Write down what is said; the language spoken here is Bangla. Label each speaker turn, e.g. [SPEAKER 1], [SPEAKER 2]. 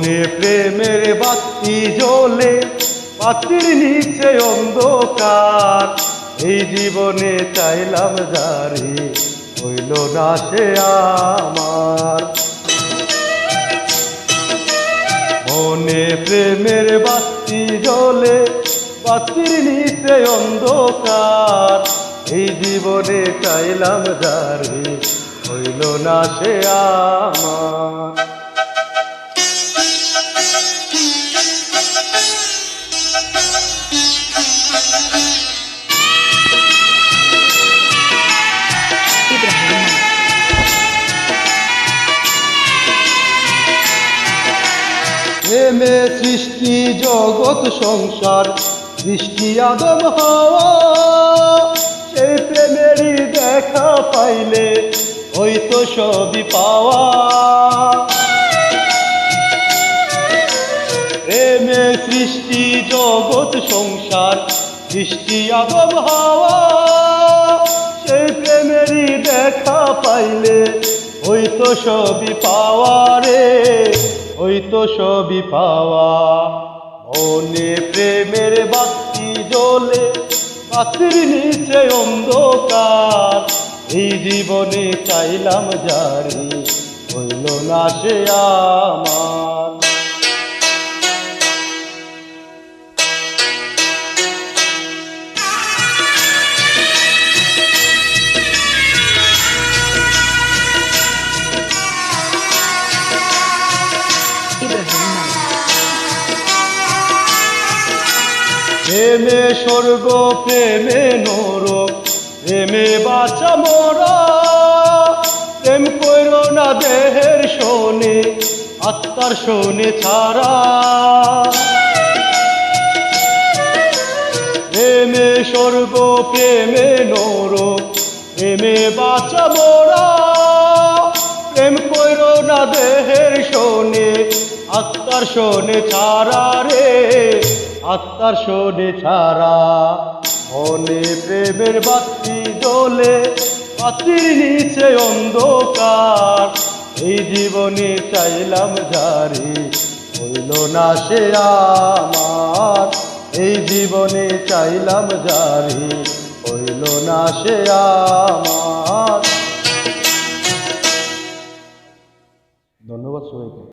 [SPEAKER 1] মনে প্রেমের বাতি জ্বলে, বাতির নিচে অন্ধকার। এই জীবনে চাইলাম যারে, হইল না সে আমার। মনে প্রেমের বাতি জ্বলে, বাতির নিচে অন্ধকার। এই জীবনে চাইলাম যারে, হইল না সে আমার। প্রেমে সৃষ্টি জগৎ সংসার, সৃষ্টি আদম হাওয়া। সেই প্রেমেরই দেখা পাইলে হয়তো সবই পাওয়া। প্রেমে সৃষ্টি জগৎ সংসার, সৃষ্টি আদম হাওয়া। সেই প্রেমেরই দেখা পাইলে হয়তো সবই পাওয়া রে, হয়তো সবই পাওয়া। মনে প্রেমের বাতি জ্বলে, বাতির নিচে অন্ধকার। এই জীবনে চাইলাম যারে, হইল না সে আমার। প্রেমে স্বর্গ, প্রেমে নরক, প্রেমে বাঁচা মরা। প্রেম কইর না দেহের শোনে, আত্মার শোনে ছাড়া। প্রেমে স্বর্গ, প্রেমে নরক, প্রেমে বাঁচা মরা। প্রেম কইর না দেহের শোনে, আত্মার শোনে ছাড়া রে, আত্মার শোনে ছাড়া। মনে প্রেমের বাতি জ্বলে, বাতির নিচে অন্ধকার। এই জীবনে চাইলাম যারে, হইল না সে আমার। এই জীবনে চাইলাম যারে, হইল না সে আমার। ধন্যবাদ সবাইকে।